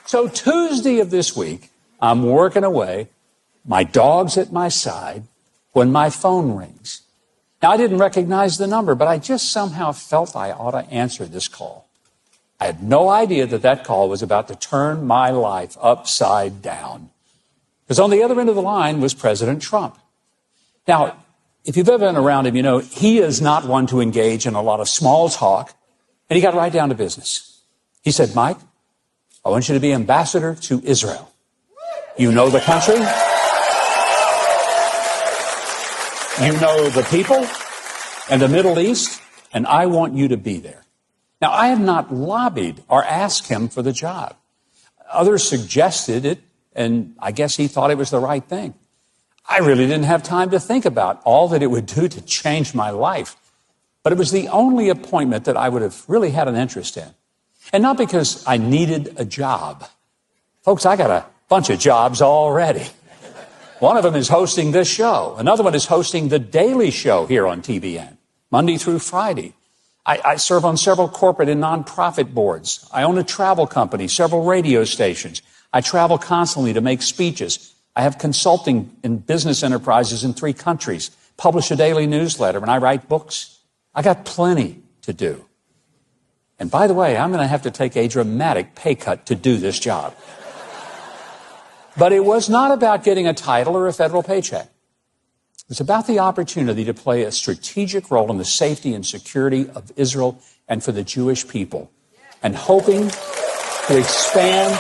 So Tuesday of this week, I'm working away. My dog's at my side when my phone rings. Now, I didn't recognize the number, but I just somehow felt I ought to answer this call. I had no idea that that call was about to turn my life upside down. Because on the other end of the line was President Trump. Now, if you've ever been around him, you know he is not one to engage in a lot of small talk, and he got right down to business. He said, Mike, I want you to be ambassador to Israel. You know the country. You know the people and the Middle East, and I want you to be there. Now, I have not lobbied or asked him for the job. Others suggested it, and I guess he thought it was the right thing. I really didn't have time to think about all that it would do to change my life. But it was the only appointment that I would have really had an interest in. And not because I needed a job. Folks, I got a bunch of jobs already. One of them is hosting this show. Another one is hosting The Daily Show here on TBN, Monday through Friday. I serve on several corporate and nonprofit boards. I own a travel company, several radio stations. I travel constantly to make speeches. I have consulting in business enterprises in 3 countries, publish a daily newsletter, and I write books. I got plenty to do. And by the way, I'm going to have to take a dramatic pay cut to do this job. But it was not about getting a title or a federal paycheck. It was about the opportunity to play a strategic role in the safety and security of Israel and for the Jewish people, and hoping to expand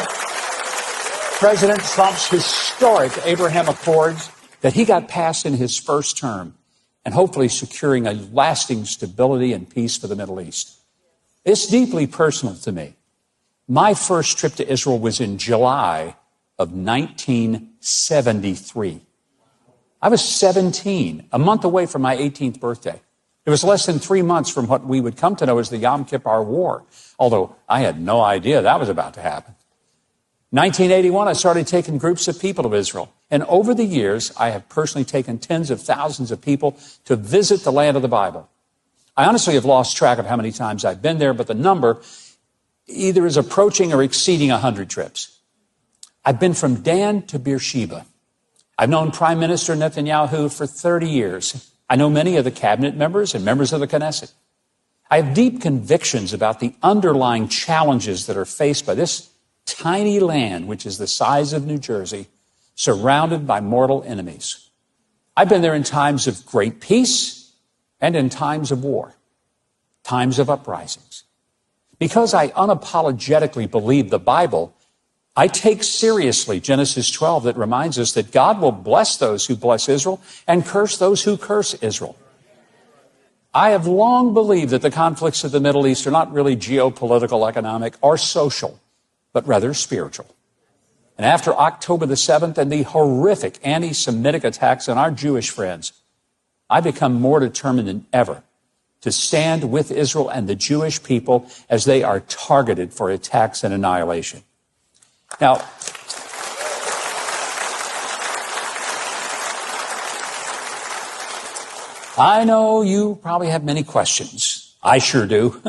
President Trump's historic Abraham Accords that he got passed in his first term, and hopefully securing a lasting stability and peace for the Middle East. It's deeply personal to me. My first trip to Israel was in July of 1973. I was 17, a month away from my 18th birthday. It was less than 3 months from what we would come to know as the Yom Kippur War, although I had no idea that was about to happen. 1981, I started taking groups of people to Israel. And over the years, I have personally taken tens of thousands of people to visit the land of the Bible. I honestly have lost track of how many times I've been there, but the number either is approaching or exceeding 100 trips. I've been from Dan to Beersheba. I've known Prime Minister Netanyahu for 30 years. I know many of the cabinet members and members of the Knesset. I have deep convictions about the underlying challenges that are faced by this tiny land, which is the size of New Jersey, surrounded by mortal enemies. I've been there in times of great peace and in times of war, times of uprisings. Because I unapologetically believe the Bible, I take seriously Genesis 12 that reminds us that God will bless those who bless Israel and curse those who curse Israel. I have long believed that the conflicts of the Middle East are not really geopolitical, economic, or social, but rather spiritual. And after October the 7th and the horrific anti-Semitic attacks on our Jewish friends, I become more determined than ever to stand with Israel and the Jewish people as they are targeted for attacks and annihilation. Now, I know you probably have many questions. I sure do.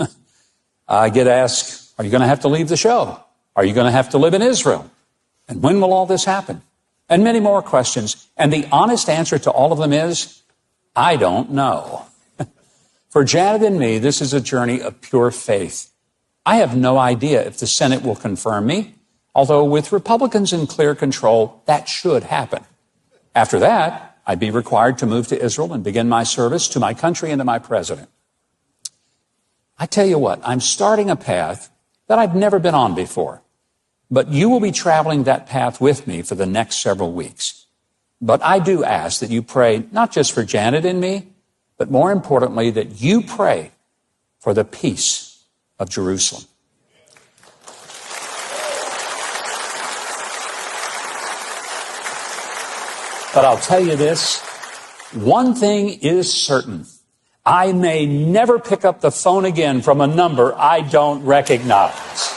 I get asked, are you going to have to leave the show? Are you going to have to live in Israel? And when will all this happen? And many more questions. And the honest answer to all of them is, I don't know. For Janet and me, this is a journey of pure faith. I have no idea if the Senate will confirm me, although with Republicans in clear control, that should happen. After that, I'd be required to move to Israel and begin my service to my country and to my president. I tell you what, I'm starting a path that I've never been on before. But you will be traveling that path with me for the next several weeks. But I do ask that you pray not just for Janet and me, but more importantly, that you pray for the peace of Jerusalem. But I'll tell you this, one thing is certain. I may never pick up the phone again from a number I don't recognize.